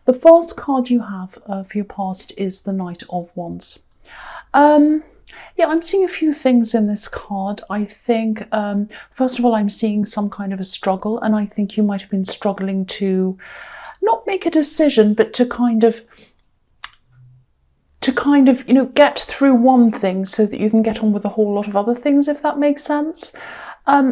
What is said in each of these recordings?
The first card you have for your past is the Knight of Wands. Yeah, I'm seeing a few things in this card. I think, first of all, I'm seeing some kind of a struggle, and I think you might have been struggling to not make a decision, but to kind of, you know, get through one thing so that you can get on with a whole lot of other things, if that makes sense.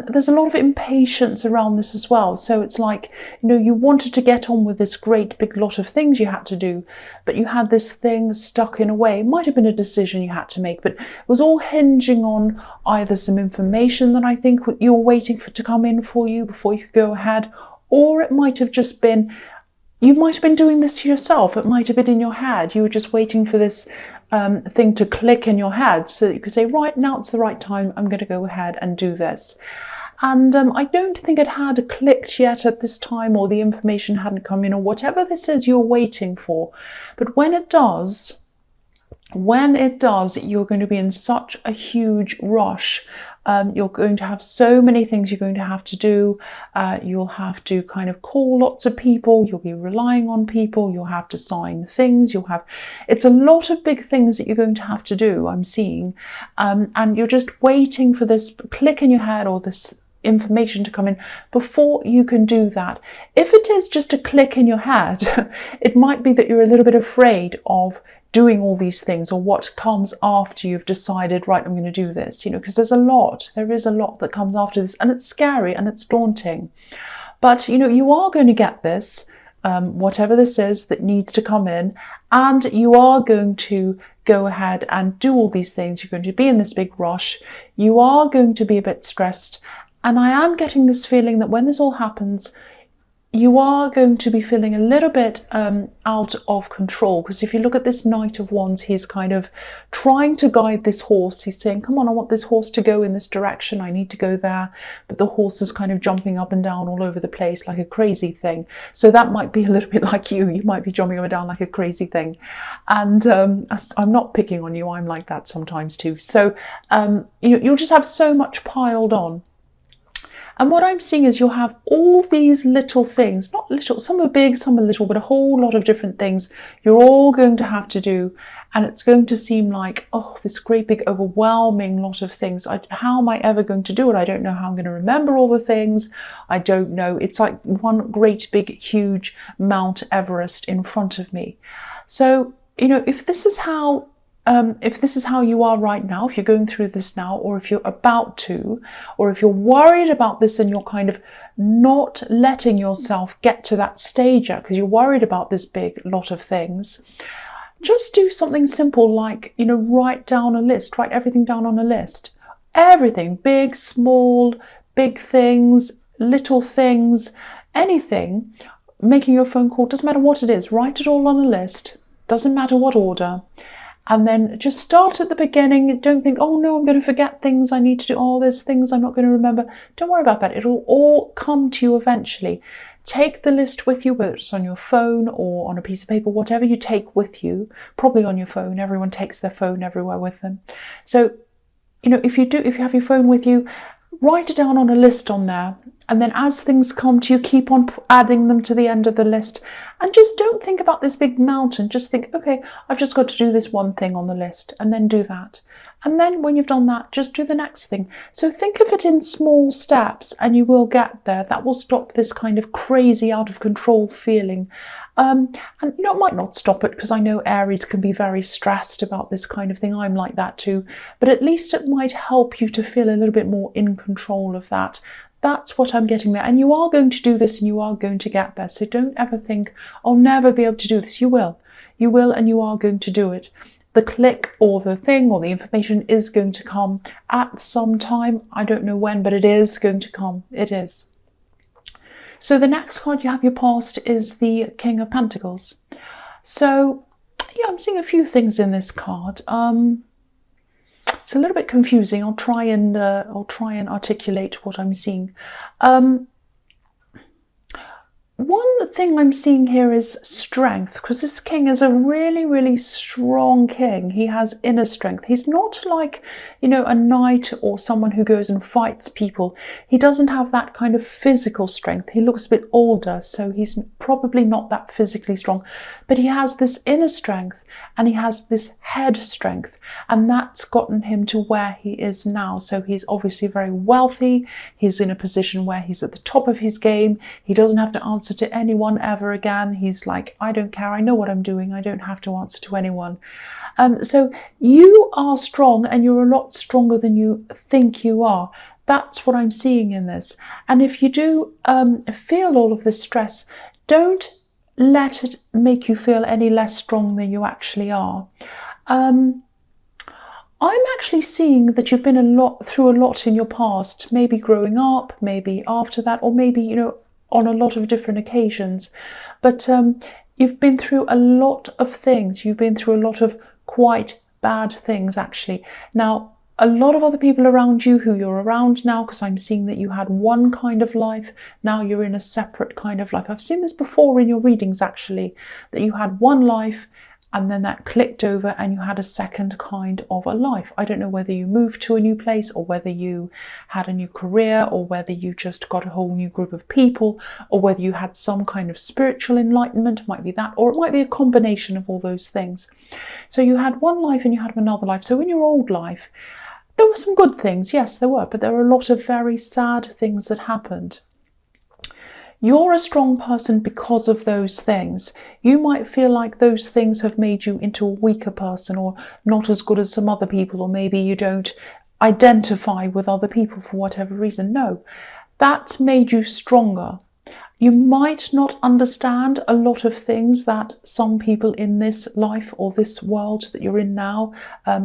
There's a lot of impatience around this as well. So it's like, you know, you wanted to get on with this great big lot of things you had to do, but you had this thing stuck in a way. It might have been a decision you had to make, but it was all hinging on either some information that I think you were waiting for to come in for you before you could go ahead, or it might have just been, you might have been doing this to yourself. It might have been in your head. You were just waiting for this thing to click in your head so that you could say, right, now it's the right time, I'm going to go ahead and do this. And I don't think it had clicked yet at this time, or the information hadn't come in, or whatever this is you're waiting for. But when it does, you're going to be in such a huge rush. You're going to have so many things you're going to have to do. You'll have to kind of call lots of people. You'll be relying on people. You'll have to sign things. It's a lot of big things that you're going to have to do, I'm seeing. And you're just waiting for this click in your head or this information to come in before you can do that. If it is just a click in your head, it might be that you're a little bit afraid of doing all these things, or what comes after you've decided, right, I'm going to do this, you know, because there is a lot that comes after this, and it's scary and it's daunting. But, you know, you are going to get this, whatever this is that needs to come in, and you are going to go ahead and do all these things. You're going to be in this big rush. You are going to be a bit stressed. And I am getting this feeling that when this all happens, you are going to be feeling a little bit out of control, because if you look at this Knight of Wands, he's kind of trying to guide this horse. He's saying, come on, I want this horse to go in this direction. I need to go there. But the horse is kind of jumping up and down all over the place like a crazy thing. So that might be a little bit like you. You might be jumping up and down like a crazy thing. And I'm not picking on you. I'm like that sometimes too. So you'll just have so much piled on. And what I'm seeing is you'll have all these little things, not little, some are big, some are little, but a whole lot of different things you're all going to have to do. And it's going to seem like, oh, this great big overwhelming lot of things. How am I ever going to do it? I don't know how I'm going to remember all the things. I don't know. It's like one great big huge Mount Everest in front of me. So, you know, if this is how you are right now, if you're going through this now, or if you're about to, or if you're worried about this and you're kind of not letting yourself get to that stage yet because you're worried about this big lot of things, just do something simple like, you know, write down a list, write everything down on a list. Everything, big, small, big things, little things, anything, making your phone call, doesn't matter what it is, write it all on a list, doesn't matter what order. And then just start at the beginning. Don't think, oh no, I'm going to forget things I need to do. Oh, there's things I'm not going to remember. Don't worry about that. It'll all come to you eventually. Take the list with you, whether it's on your phone or on a piece of paper, whatever you take with you, probably on your phone. Everyone takes their phone everywhere with them. So, you know, if you have your phone with you, write it down on a list on there. And then as things come to you, keep on adding them to the end of the list. And just don't think about this big mountain. Just think, okay, I've just got to do this one thing on the list, and then do that. And then when you've done that, just do the next thing. So think of it in small steps and you will get there. That will stop this kind of crazy out of control feeling. And you know, it might not stop it, because I know Aries can be very stressed about this kind of thing. I'm like that too. But at least it might help you to feel a little bit more in control of that. That's what I'm getting there. And you are going to do this and you are going to get there. So don't ever think, I'll never be able to do this. You will. You will, and you are going to do it. The click or the thing or the information is going to come at some time. I don't know when, but it is going to come. It is. So the next card you have your past is the King of Pentacles. So yeah, I'm seeing a few things in this card. It's a little bit confusing. I'll try and articulate what I'm seeing. one thing I'm seeing here is strength, because this king is a really, really strong king. He has inner strength. He's not like, you know, a knight or someone who goes and fights people. He doesn't have that kind of physical strength. He looks a bit older, so he's probably not that physically strong. But he has this inner strength and he has this head strength, and that's gotten him to where he is now. So he's obviously very wealthy. He's in a position where he's at the top of his game. He doesn't have to answer to anyone ever again. He's like, I don't care, I know what I'm doing, I don't have to answer to anyone. So you are strong, and you're a lot stronger than you think you are. That's what I'm seeing in this. And if you do feel all of this stress, don't let it make you feel any less strong than you actually are. I'm actually seeing that you've been through a lot in your past, maybe growing up, maybe after that, or maybe, you know, on a lot of different occasions. But you've been through a lot of things. You've been through a lot of quite bad things, actually. Now, a lot of other people around you who you're around now, because I'm seeing that you had one kind of life, now you're in a separate kind of life. I've seen this before in your readings, actually, that you had one life and then that clicked over and you had a second kind of a life. I don't know whether you moved to a new place, or whether you had a new career, or whether you just got a whole new group of people, or whether you had some kind of spiritual enlightenment. It might be that, or it might be a combination of all those things. So you had one life and you had another life. So in your old life, there were some good things, yes, there were, but there were a lot of very sad things that happened. You're a strong person because of those things. You might feel like those things have made you into a weaker person, or not as good as some other people, or maybe you don't identify with other people for whatever reason. No, that's made you stronger. You might not understand a lot of things that some people in this life or this world that you're in now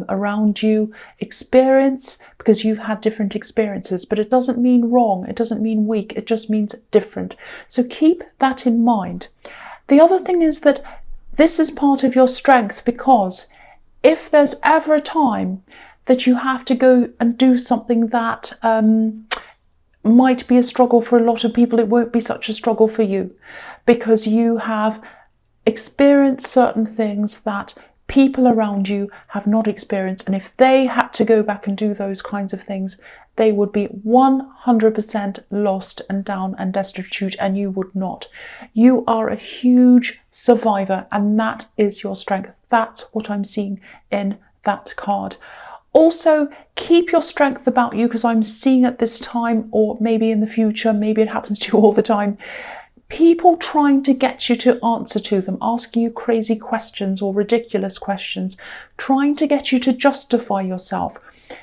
around you experience, because you've had different experiences, but it doesn't mean wrong, it doesn't mean weak, it just means different. So keep that in mind. The other thing is that this is part of your strength, because if there's ever a time that you have to go and do something that might be a struggle for a lot of people, it won't be such a struggle for you, because you have experienced certain things that people around you have not experienced. And if they had to go back and do those kinds of things, they would be 100% lost and down and destitute, and you would not. You are a huge survivor, and that is your strength. That's what I'm seeing in that card. Also, keep your strength about you, because I'm seeing at this time, or maybe in the future, maybe it happens to you all the time, people trying to get you to answer to them, asking you crazy questions or ridiculous questions, trying to get you to justify yourself.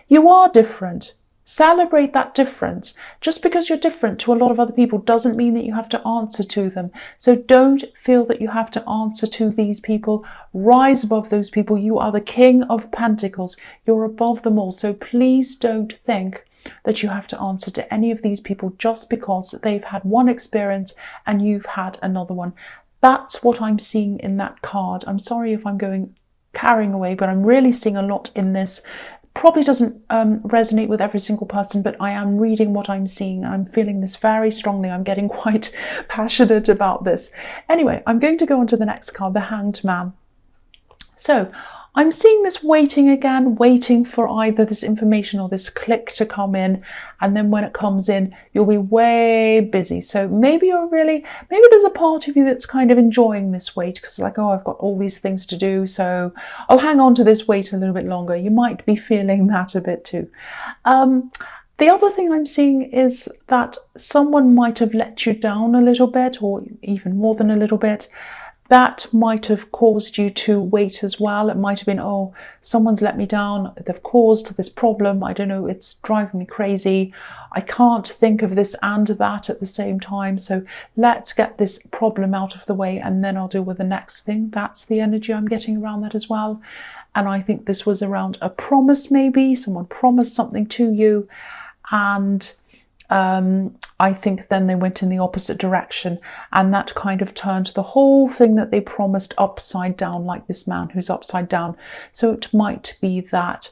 You are different. Celebrate that difference. Just because you're different to a lot of other people doesn't mean that you have to answer to them. So don't feel that you have to answer to these people. Rise above those people. You are the King of Pentacles. You're above them all. So please don't think that you have to answer to any of these people just because they've had one experience and you've had another one. That's what I'm seeing in that card. I'm sorry if I'm carrying away, but I'm really seeing a lot in this. Probably doesn't resonate with every single person, but I am reading what I'm seeing. I'm feeling this very strongly. I'm getting quite passionate about this. Anyway, I'm going to go on to the next card, the Hanged Man. So I'm seeing this waiting again, waiting for either this information or this click to come in. And then when it comes in, you'll be way busy. So maybe maybe there's a part of you that's kind of enjoying this wait, because like, oh, I've got all these things to do, so I'll hang on to this wait a little bit longer. You might be feeling that a bit too. The other thing I'm seeing is that someone might have let you down a little bit, or even more than a little bit. That might have caused you to wait as well. It might have been, oh, someone's let me down. They've caused this problem. I don't know, it's driving me crazy. I can't think of this and that at the same time. So let's get this problem out of the way and then I'll deal with the next thing. That's the energy I'm getting around that as well. And I think this was around a promise, maybe. Someone promised something to you, and I think then they went in the opposite direction, and that kind of turned the whole thing that they promised upside down, like this man who's upside down. So it might be that.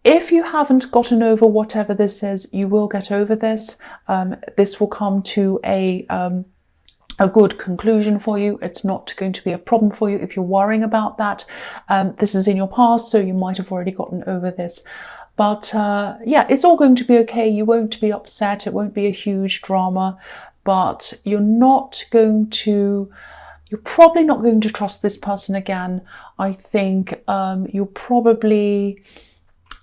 If you haven't gotten over whatever this is, you will get over this. This will come to a a good conclusion for you. It's not going to be a problem for you if you're worrying about that. This is in your past, so you might have already gotten over this. But yeah, it's all going to be okay. You won't be upset. It won't be a huge drama, but you're probably not going to trust this person again. I think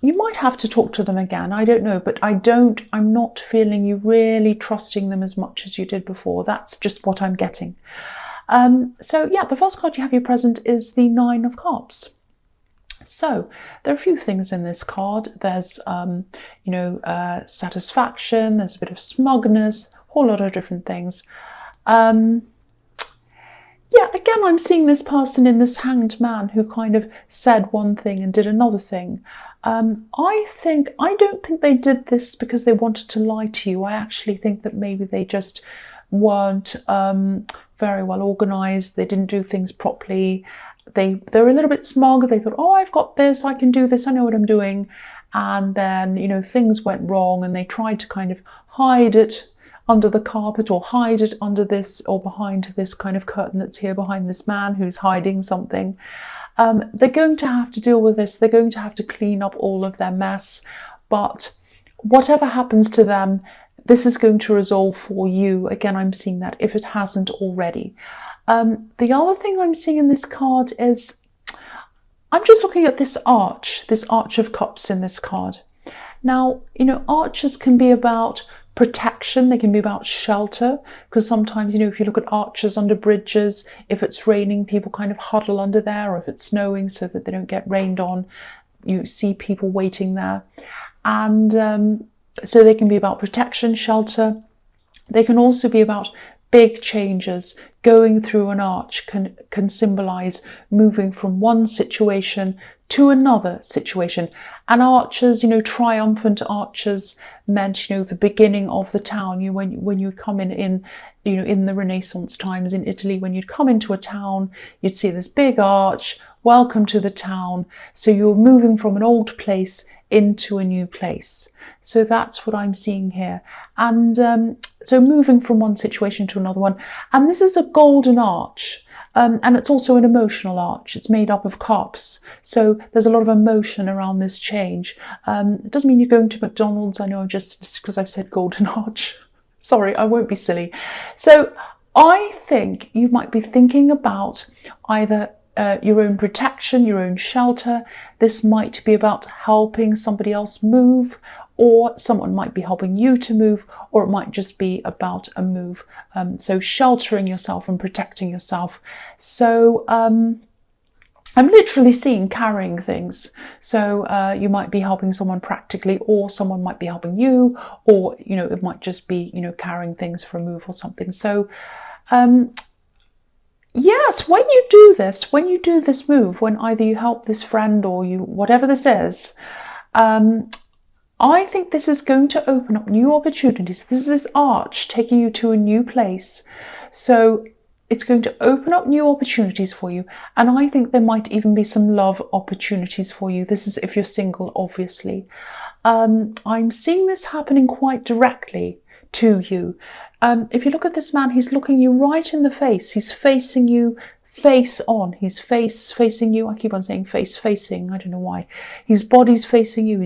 you might have to talk to them again. I don't know, but I'm not feeling you really trusting them as much as you did before. That's just what I'm getting. So yeah, the first card you have here present is the Nine of Cups. So there are a few things in this card. There's, satisfaction, there's a bit of smugness, a whole lot of different things. Yeah, again, I'm seeing this person in this Hanged Man who kind of said one thing and did another thing. I don't think they did this because they wanted to lie to you. I actually think that maybe they just weren't very well organized. They didn't do things properly. They're a little bit smug. They thought, oh, I've got this, I can do this, I know what I'm doing. And then, things went wrong and they tried to kind of hide it under the carpet or hide it under this or behind this kind of curtain that's here behind this man who's hiding something. They're going to have to deal with this. They're going to have to clean up all of their mess. But whatever happens to them, this is going to resolve for you. Again, I'm seeing that if it hasn't already. The other thing I'm seeing in this card is, I'm just looking at this Arch of Cups in this card. Now, arches can be about protection, they can be about shelter, because sometimes, if you look at arches under bridges, if it's raining, people kind of huddle under there, or if it's snowing so that they don't get rained on, you see people waiting there. And so they can be about protection, shelter. They can also be about big changes. Going through an arch can symbolize moving from one situation to another situation. And arches, triumphant arches meant, the beginning of the town. When you come in the Renaissance times in Italy, when you'd come into a town, you'd see this big arch, welcome to the town. So you're moving from an old place into a new place. So that's what I'm seeing here. And so moving from one situation to another one. And this is a golden arch. And it's also an emotional arch. It's made up of cups. So there's a lot of emotion around this change. It doesn't mean you're going to McDonald's. I know, just because I've said golden arch. Sorry, I won't be silly. So I think you might be thinking about either your own protection, your own shelter. This might be about helping somebody else move, or someone might be helping you to move, or it might just be about a move. So sheltering yourself and protecting yourself. So I'm literally seeing carrying things. So you might be helping someone practically, or someone might be helping you, or, it might just be, carrying things for a move or something. So yes, when you do this move, when either you help this friend or whatever this is, I think this is going to open up new opportunities. This is this arch taking you to a new place. So it's going to open up new opportunities for you. And I think there might even be some love opportunities for you. This is if you're single, obviously. I'm seeing this happening quite directly to you. If you look at this man, he's looking you right in the face. He's facing you face on. He's facing you. I keep on saying face facing. I don't know why. His body's facing you.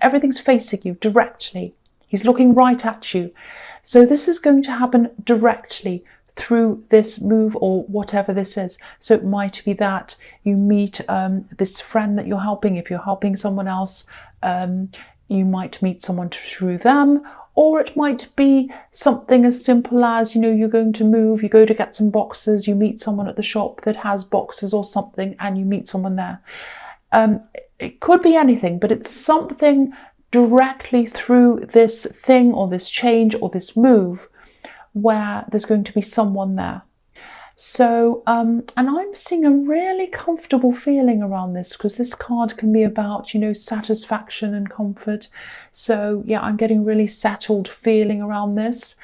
Everything's facing you directly. He's looking right at you. So this is going to happen directly through this move or whatever this is. So it might be that you meet this friend that you're helping. If you're helping someone else, you might meet someone through them. Or it might be something as simple as, you're going to move, you go to get some boxes, you meet someone at the shop that has boxes or something, and you meet someone there. It could be anything, but it's something directly through this thing or this change or this move where there's going to be someone there. So, and I'm seeing a really comfortable feeling around this, because this card can be about, satisfaction and comfort. So yeah, I'm getting really settled feeling around this.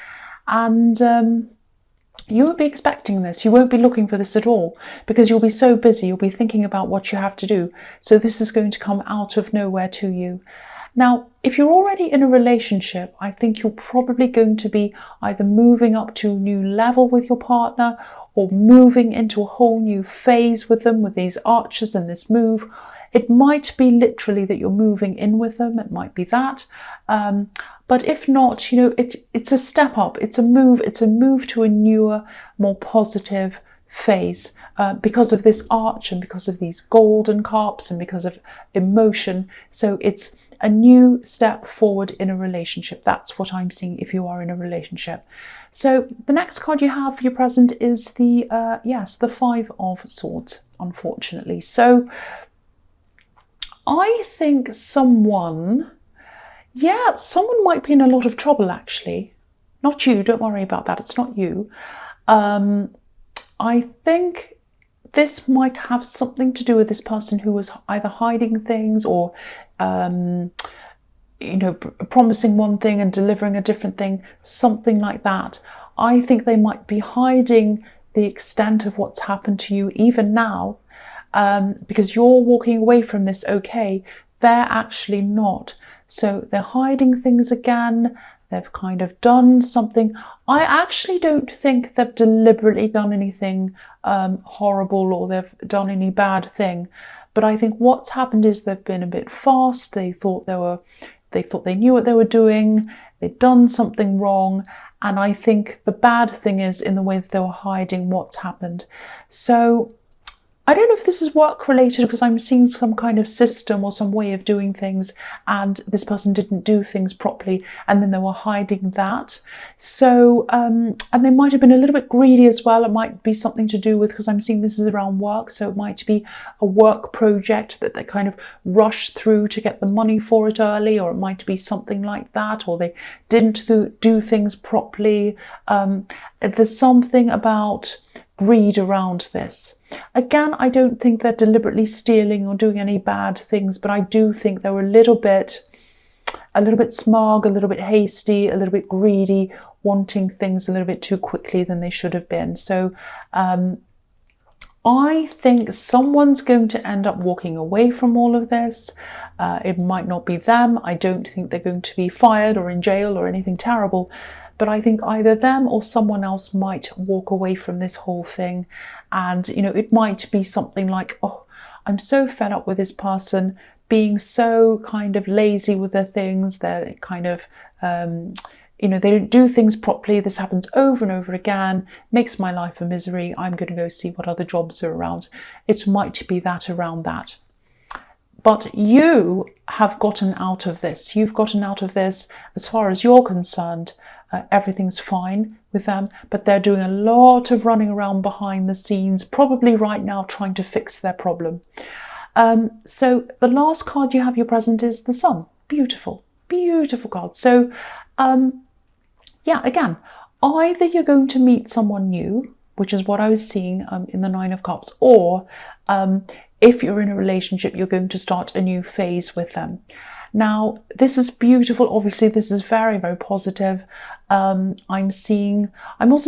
And you won't be expecting this. You won't be looking for this at all, because you'll be so busy. You'll be thinking about what you have to do. So this is going to come out of nowhere to you. Now, if you're already in a relationship, I think you're probably going to be either moving up to a new level with your partner or moving into a whole new phase with them with these arches and this move. It might be literally that you're moving in with them. It might be that. But if not, it's a step up. It's a move. It's a move to a newer, more positive phase because of this arch and because of these golden carps and because of emotion. So it's a new step forward in a relationship. That's what I'm seeing if you are in a relationship. So the next card you have for your present is the Five of Swords, unfortunately. So I think someone might be in a lot of trouble, actually. Not you, don't worry about that, it's not you. I think this might have something to do with this person who was either hiding things or promising one thing and delivering a different thing, something like that. I think they might be hiding the extent of what's happened to you even now, because you're walking away from this okay. They're actually not. So they're hiding things again. They've kind of done something. I actually don't think they've deliberately done anything horrible or they've done any bad thing. But I think what's happened is they've been a bit fast. They thought they knew what they were doing. They'd done something wrong. And I think the bad thing is in the way that they were hiding what's happened. So I don't know if this is work related because I'm seeing some kind of system or some way of doing things and this person didn't do things properly and then they were hiding that. So, and they might have been a little bit greedy as well. It might be something to do with, because I'm seeing this is around work, so it might be a work project that they kind of rushed through to get the money for it early, or it might be something like that, or they didn't do things properly. There's something about greed around this. Again, I don't think they're deliberately stealing or doing any bad things, but I do think they were a little bit smug, a little bit hasty, a little bit greedy, wanting things a little bit too quickly than they should have been. So I think someone's going to end up walking away from all of this. It might not be them. I don't think they're going to be fired or in jail or anything terrible. But I think either them or someone else might walk away from this whole thing. And, it might be something like, oh, I'm so fed up with this person being so kind of lazy with their things. They're kind of, they don't do things properly. This happens over and over again, makes my life a misery. I'm going to go see what other jobs are around. It might be that around that. But you have gotten out of this. You've gotten out of this as far as you're concerned. Everything's fine with them, but they're doing a lot of running around behind the scenes, probably right now trying to fix their problem. So the last card you have your present is the Sun. Beautiful, beautiful card. So again, either you're going to meet someone new, which is what I was seeing in the Nine of Cups, or if you're in a relationship, you're going to start a new phase with them. Now, this is beautiful. Obviously, this is very, very positive. I'm also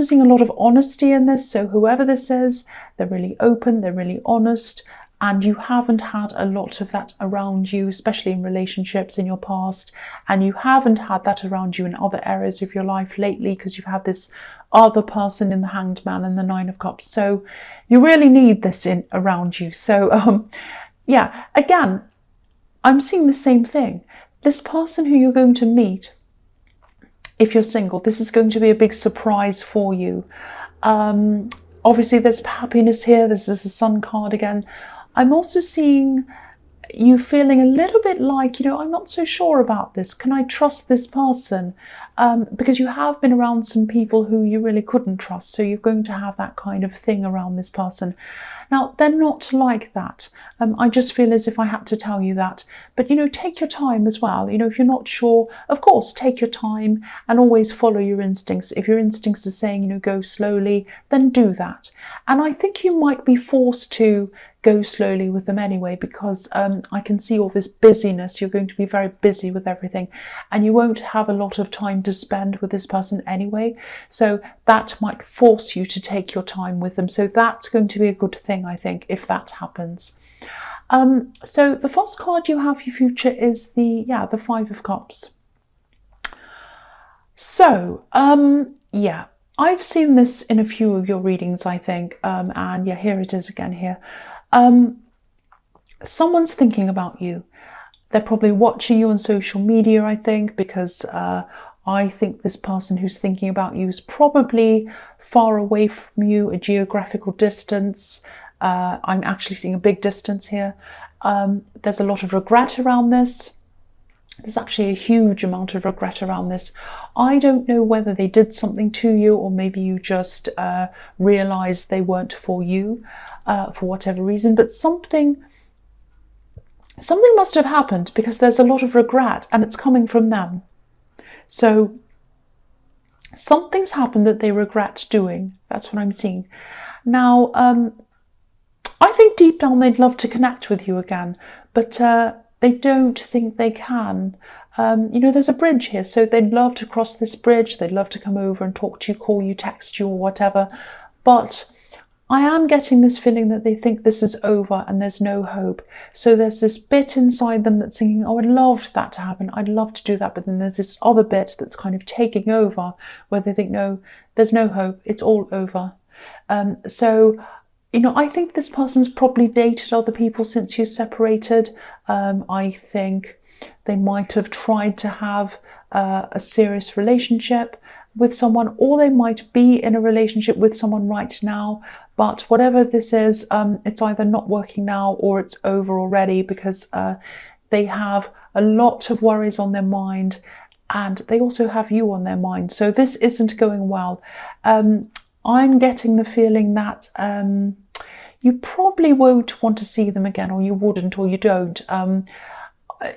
seeing a lot of honesty in this. So whoever this is, they're really open, they're really honest, and you haven't had a lot of that around you, especially in relationships in your past, and you haven't had that around you in other areas of your life lately because you've had this other person in the Hanged Man and the Nine of Cups. So you really need this around you. So again, I'm seeing the same thing. This person who you're going to meet, if you're single, this is going to be a big surprise for you. Obviously, there's happiness here. This is the Sun card again. I'm also seeing you feeling a little bit like, I'm not so sure about this. Can I trust this person? Because you have been around some people who you really couldn't trust. So you're going to have that kind of thing around this person. Now, they're not like that. I just feel as if I had to tell you that. But, take your time as well. If you're not sure, of course, take your time and always follow your instincts. If your instincts are saying, go slowly, then do that. And I think you might be forced to go slowly with them anyway, because I can see all this busyness. You're going to be very busy with everything and you won't have a lot of time to spend with this person anyway. So that might force you to take your time with them. So that's going to be a good thing, I think, if that happens. So the false card you have for your future is the Five of Cups. So, yeah, I've seen this in a few of your readings, I think, and yeah, here it is again here. Someone's thinking about you. They're probably watching you on social media, I think, because I think this person who's thinking about you is probably far away from you, a geographical distance. I'm actually seeing a big distance here. There's a lot of regret around this. There's actually a huge amount of regret around this. I don't know whether they did something to you, or maybe you just realized they weren't for you for whatever reason, but something must have happened, because there's a lot of regret and it's coming from them. So something's happened that they regret doing. That's what I'm seeing. Now, I think deep down they'd love to connect with you again, but they don't think they can. You know, there's a bridge here, so they'd love to cross this bridge. They'd love to come over and talk to you, call you, text you, or whatever. But I am getting this feeling that they think this is over and there's no hope. So there's this bit inside them that's thinking, oh, I'd love that to happen. I'd love to do that. But then there's this other bit that's kind of taking over, where they think, no, there's no hope. It's all over. So, you know, I think this person's probably dated other people since you separated. I think they might have tried to have a serious relationship with someone, or they might be in a relationship with someone right now. But whatever this is, it's either not working now or it's over already, because they have a lot of worries on their mind, and they also have you on their mind. So this isn't going well. I'm getting the feeling that you probably won't want to see them again, or you wouldn't, or you don't.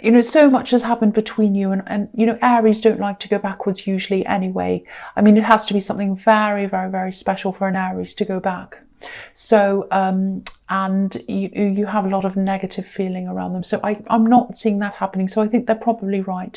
You know, so much has happened between you, and you know, Aries don't like to go backwards usually anyway. I mean, it has to be something very, very, very special for an Aries to go back. So, and you have a lot of negative feeling around them. So I'm not seeing that happening. So I think they're probably right.